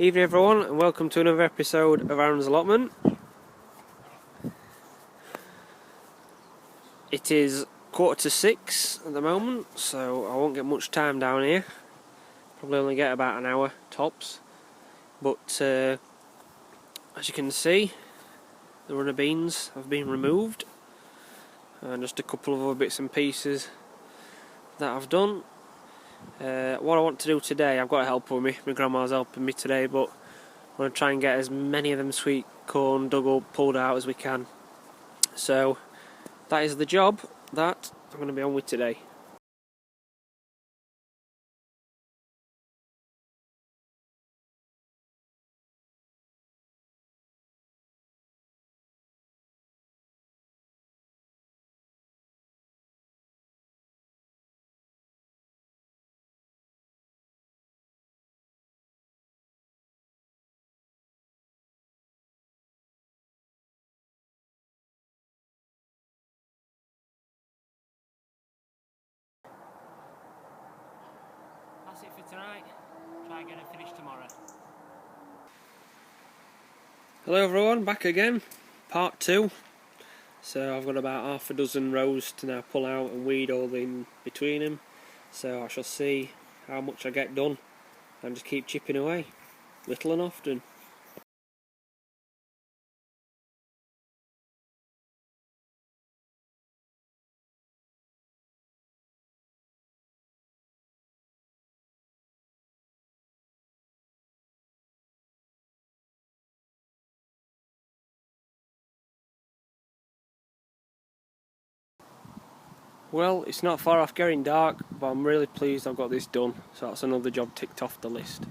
Evening everyone, and welcome to another episode of Arrons Allotment. It is 5:45 at the moment, so I won't get much time down here. Probably only get about an hour tops. But as you can see, the runner beans have been removed, and just a couple of other bits and pieces that I've done. What I want to do today, I've got a helper with me. My grandma's helping me today, but I want to try and get as many of them sweet corn dug up, pulled out as we can. So that is the job that I'm going to be on with today. That's it for tonight. Try and get it finished tomorrow. Hello everyone, back again. Part 2. So I've got about half a dozen rows to now pull out and weed all in between them. So I shall see how much I get done and just keep chipping away, little and often. Well, it's not far off getting dark, but I'm really pleased I've got this done, so that's another job ticked off the list.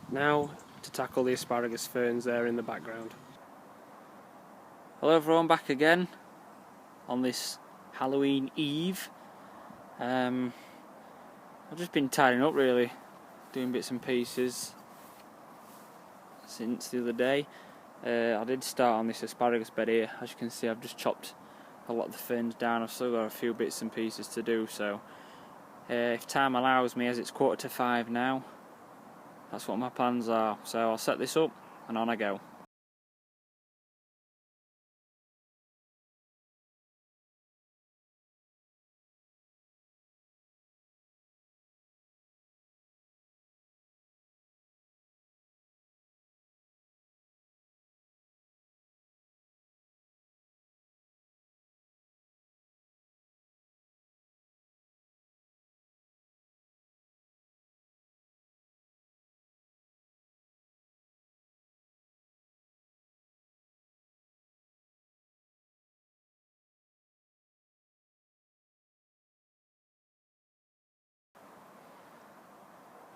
Now to tackle the asparagus ferns there in the background. Hello everyone, back again on this Halloween Eve. I've just been tidying up really, doing bits and pieces since the other day. I did start on this asparagus bed here. As you can see, I've just chopped a lot of the ferns down. I've still got a few bits and pieces to do, so if time allows me, as it's 5:45 now, that's what my plans are. So I'll set this up and on I go.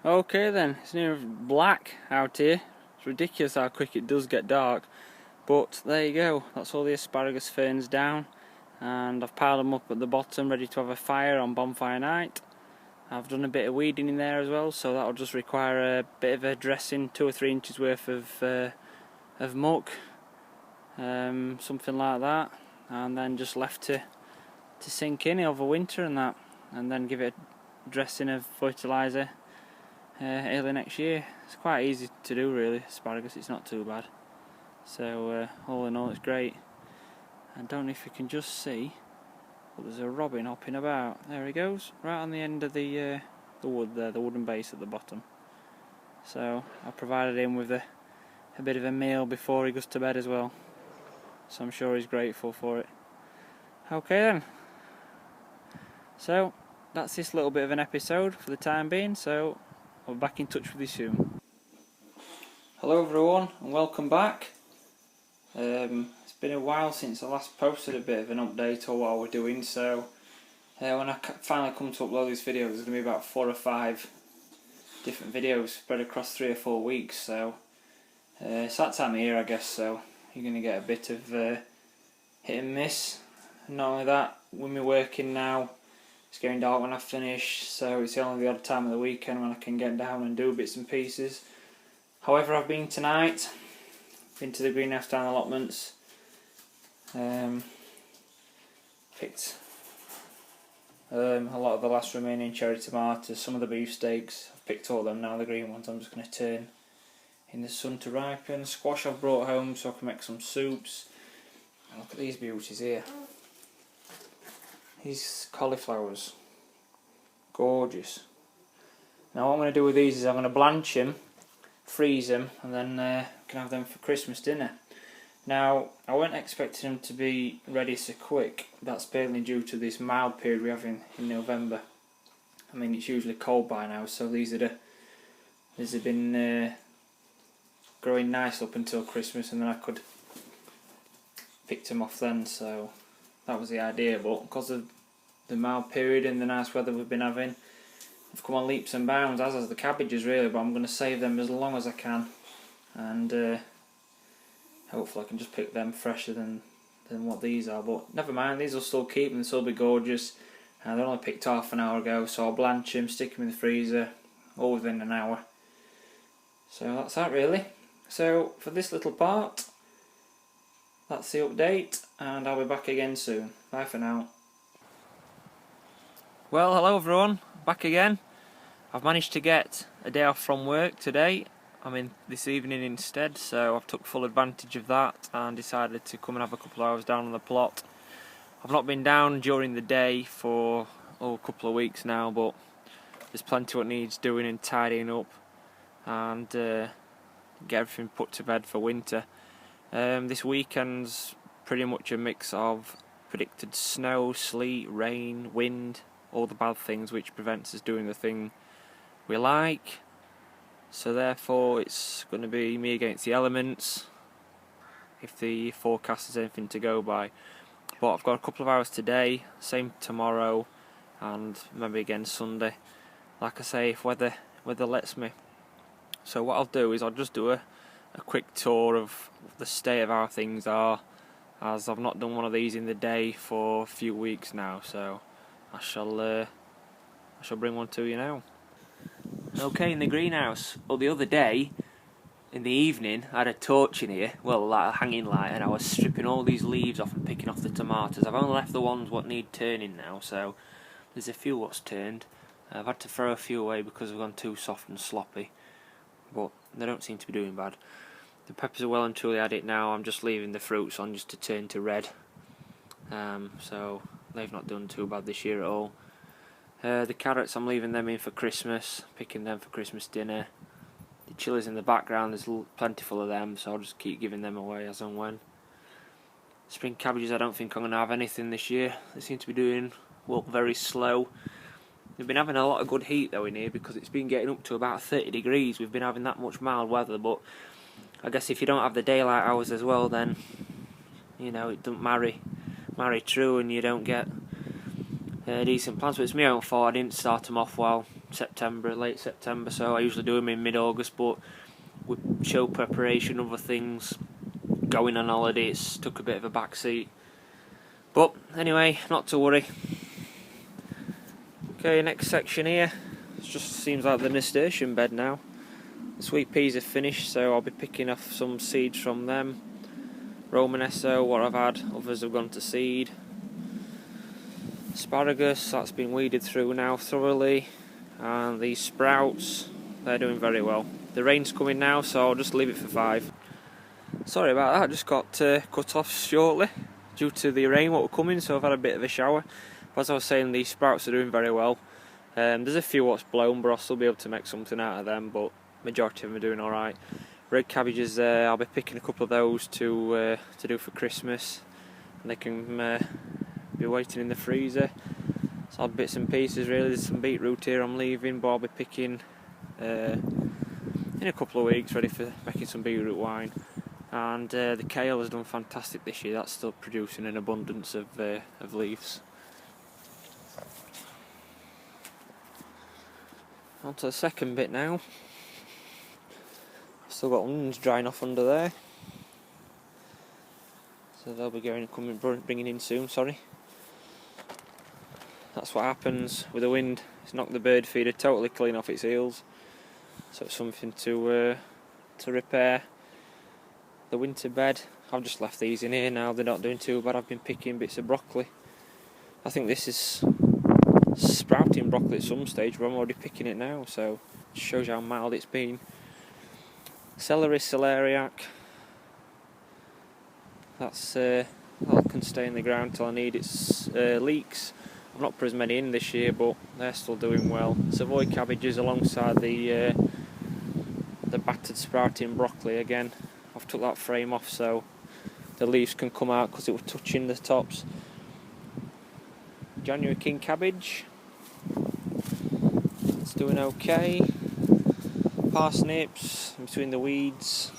Okay then, it's near black out here. It's ridiculous how quick it does get dark, but there you go, that's all the asparagus ferns down, and I've piled them up at the bottom ready to have a fire on bonfire night. I've done a bit of weeding in there as well, so that'll just require a bit of a dressing, 2 or 3 inches worth of muck, something like that, and then just left to sink in over winter and that, and then give it a dressing of fertiliser early next year. It's quite easy to do really, asparagus, it's not too bad. So all in all it's great. I don't know if you can just see, but there's a robin hopping about. There he goes, right on the end of the wood there, the wooden base at the bottom. So I provided him with a bit of a meal before he goes to bed as well. So I'm sure he's grateful for it. Okay then. So that's this little bit of an episode for the time being, so I'll be back in touch with you soon. Hello everyone and welcome back. It's been a while since I last posted a bit of an update on what we're doing, so when I finally come to upload these videos, there's going to be about 4 or 5 different videos spread across 3 or 4 weeks, so it's that time of year I guess, so you're going to get a bit of hit and miss. And not only that, with me working now, it's getting dark when I finish, so it's only the odd time of the weekend when I can get down and do bits and pieces. However, I've been tonight, been to the greenhouse down allotments, picked a lot of the last remaining cherry tomatoes, some of the beefsteaks. I've picked all them now, the green ones I'm just going to turn in the sun to ripen. Squash I've brought home so I can make some soups. And look at these beauties here. These cauliflowers. Gorgeous. Now what I'm going to do with these is I'm going to blanch them, freeze them, and then can have them for Christmas dinner. Now I weren't expecting them to be ready so quick. That's mainly due to this mild period we have in November. I mean, it's usually cold by now, so these have been growing nice up until Christmas, and then I could pick them off then. So that was the idea. But because of the mild period and the nice weather we've been having, they've come on leaps and bounds, as has the cabbages really. But I'm going to save them as long as I can, and hopefully I can just pick them fresher than what these are. But never mind, these will still keep and they'll still be gorgeous. They're only picked half an hour ago, so I'll blanch them, stick them in the freezer, all within an hour. So that's that really. So for this little part, that's the update, and I'll be back again soon. Bye for now. Well, hello everyone, back again. I've managed to get a day off from work today. I'm in this evening instead, so I've took full advantage of that and decided to come and have a couple of hours down on the plot. I've not been down during the day for a couple of weeks now, but there's plenty what needs doing and tidying up, and get everything put to bed for winter. This weekend's pretty much a mix of predicted snow, sleet, rain, wind, all the bad things which prevents us doing the thing we like. So therefore it's going to be me against the elements if the forecast is anything to go by. But I've got a couple of hours today, same tomorrow, and maybe again Sunday, like I say, if weather lets me. So what I'll do is I'll just do a quick tour of the state of how things are, as I've not done one of these in the day for a few weeks now, so I shall bring one to you now. Okay, in the greenhouse. Well, the other day, in the evening, I had a torch in here, well, like a hanging light, and I was stripping all these leaves off and picking off the tomatoes. I've only left the ones what need turning now, so there's a few what's turned. I've had to throw a few away because they've gone too soft and sloppy, but they don't seem to be doing bad. The peppers are well and truly at it now. I'm just leaving the fruits on just to turn to red, so they've not done too bad this year at all. The carrots, I'm leaving them in for Christmas, picking them for Christmas dinner. The chilies in the background, there's plentiful of them, so I'll just keep giving them away as and when. Spring cabbages, I don't think I'm going to have anything this year. They seem to be doing well, very slow. We've been having a lot of good heat though in here, because it's been getting up to about 30 degrees. We've been having that much mild weather, but I guess if you don't have the daylight hours as well, then you know it doesn't marry true, and you don't get decent plants. But it's my own fault. I didn't start them off well late September, so I usually do them in mid-August, but with show preparation, other things, going on holiday, it's took a bit of a backseat. But anyway, not to worry. Okay, next section here. It just seems like the nasturtium bed now. The sweet peas are finished, so I'll be picking off some seeds from them. Romanesso, what I've had, others have gone to seed. Asparagus, that's been weeded through now thoroughly, and these sprouts, they're doing very well. The rain's coming now, so I'll just leave it for 5. Sorry about that, I just got cut off shortly due to the rain what were coming, so I've had a bit of a shower. But as I was saying, these sprouts are doing very well. There's a few what's blown, but I'll still be able to make something out of them, but majority of them are doing alright. Red cabbages, I'll be picking a couple of those to do for Christmas, and they can be waiting in the freezer. It's odd bits and pieces really. There's some beetroot here I'm leaving, but I'll be picking in a couple of weeks, ready for making some beetroot wine. And the kale has done fantastic this year. That's still producing an abundance of leaves. On to the second bit now. Still got onions drying off under there, so they'll be bringing in soon. Sorry. That's what happens with the wind. It's knocked the bird feeder totally clean off its heels. So it's something to repair. The winter bed, I've just left these in here now. They're not doing too bad. I've been picking bits of broccoli. I think this is sprouting broccoli at some stage, but I'm already picking it now. So it shows how mild it's been. celery, celeriac. That can stay in the ground till I need its leeks. I've not put as many in this year, but they're still doing well. Savoy cabbages alongside the battered sprouting broccoli again. I've took that frame off so the leaves can come out because it was touching the tops. January king cabbage, it's doing okay. Parsnips in between the weeds,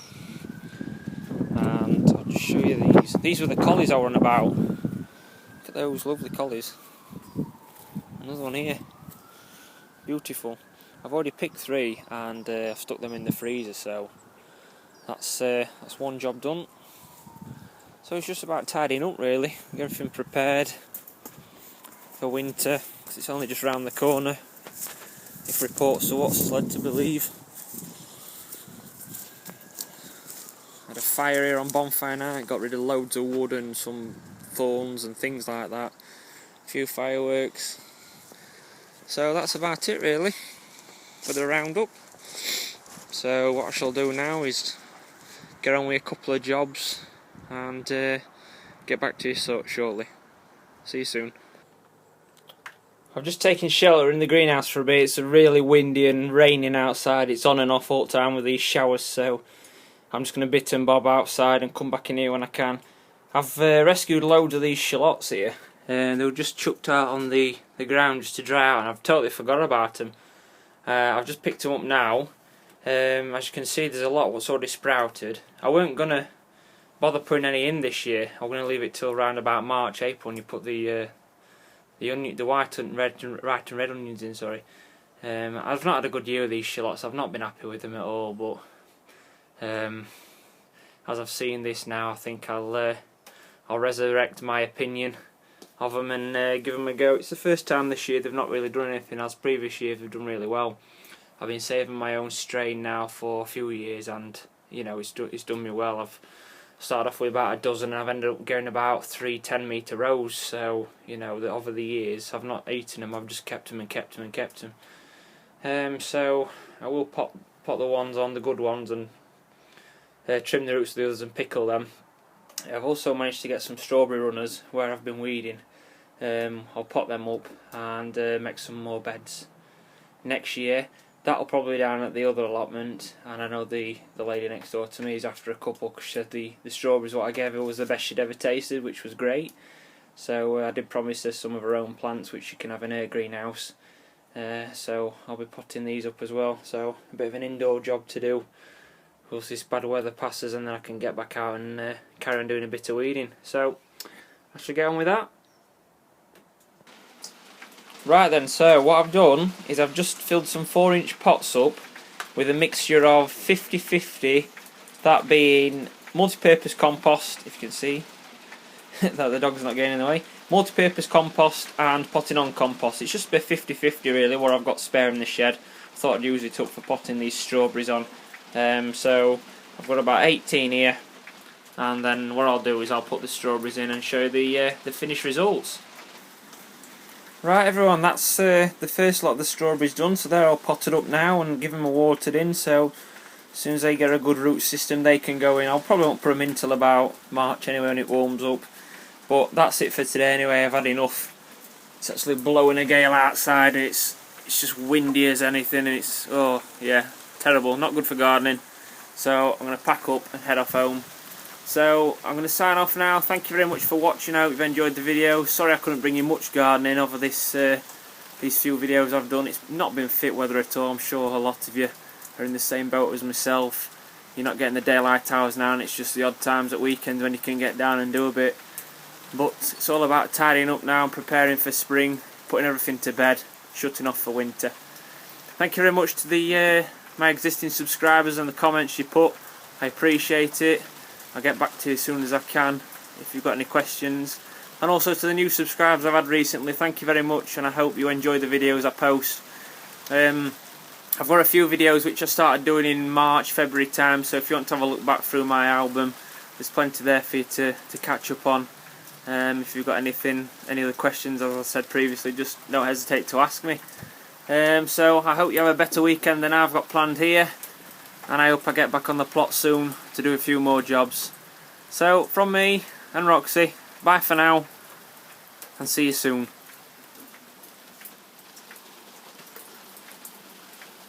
and I'll just show you these. These were the collies I were on about. Look at those lovely collies. Another one here, beautiful. I've already picked 3 and I've stuck them in the freezer, so that's one job done. So it's just about tidying up really, get everything prepared for winter, because it's only just round the corner, if reports are what's led to believe. Had a fire here on bonfire night, got rid of loads of wood and some thorns and things like that. A few fireworks. So that's about it really for the roundup. So what I shall do now is get on with a couple of jobs and get back to you shortly. See you soon. I've just taken shelter in the greenhouse for a bit. It's really windy and raining outside. It's on and off all the time with these showers, so I'm just going to bit and bob outside and come back in here when I can. I've rescued loads of these shallots here, and they were just chucked out on the ground just to dry out, and I've totally forgot about them. I've just picked them up now. As you can see, there's a lot what's already sprouted. I weren't going to bother putting any in this year. I'm going to leave it till around about March, April when you put the white and red onions in. Sorry, I've not had a good year with these shallots. I've not been happy with them at all. But as I've seen this now, I think I'll resurrect my opinion of them and give them a go. It's the first time this year they've not really done anything, as previous years they've done really well. I've been saving my own strain now for a few years, and you know it's done me well. I've started off with about a dozen, and I've ended up getting about 3 10-metre rows. So you know that over the years I've not eaten them. I've just kept them and kept them and kept them. So I will pot the ones on, the good ones, and trim the roots of the others and pickle them. I've also managed to get some strawberry runners where I've been weeding. I'll pot them up and make some more beds next year. That'll probably be down at the other allotment, and I know the lady next door to me is after a couple because she said the strawberries what I gave her was the best she'd ever tasted, which was great. So I did promise her some of her own plants which she can have in her greenhouse. So I'll be potting these up as well. So a bit of an indoor job to do. Once this bad weather passes, and then I can get back out and carry on doing a bit of weeding. So I should get on with that. Right then, so what I've done is I've just filled some 4-inch pots up with a mixture of 50-50, that being multi-purpose compost, if you can see that the dog's not getting in the way, multi-purpose compost and potting on compost. It's just a bit 50-50 really, what I've got spare in the shed. I thought I'd use it up for potting these strawberries on. So I've got about 18 here, and then what I'll do is I'll put the strawberries in and show you the finished results. Right everyone, that's the first lot of the strawberries done, so they're all potted up now and give them a watered in, so as soon as they get a good root system they can go in. I'll probably won't put them in till about March anyway when it warms up, but that's it for today anyway. I've had enough. It's actually blowing a gale outside, it's just windy as anything, and it's, oh yeah, terrible, not good for gardening. So I'm going to pack up and head off home. So I'm going to sign off now. Thank you very much for watching. I hope you've enjoyed the video. Sorry I couldn't bring you much gardening over this these few videos I've done. It's not been fit weather at all. I'm sure a lot of you are in the same boat as myself. You're not getting the daylight hours now, and it's just the odd times at weekends when you can get down and do a bit. But it's all about tidying up now and preparing for spring, putting everything to bed, shutting off for winter. Thank you very much to my existing subscribers and the comments you put. I appreciate it. I'll get back to you as soon as I can if you've got any questions. And also to the new subscribers I've had recently, thank you very much, and I hope you enjoy the videos I post. I've got a few videos which I started doing in March, February time, so if you want to have a look back through my album, there's plenty there for you to catch up on. If you've got any other questions, as I said previously, just don't hesitate to ask me. So I hope you have a better weekend than I've got planned here. and I hope I get back on the plot soon to do a few more jobs. So from me and Roxy, bye for now and see you soon.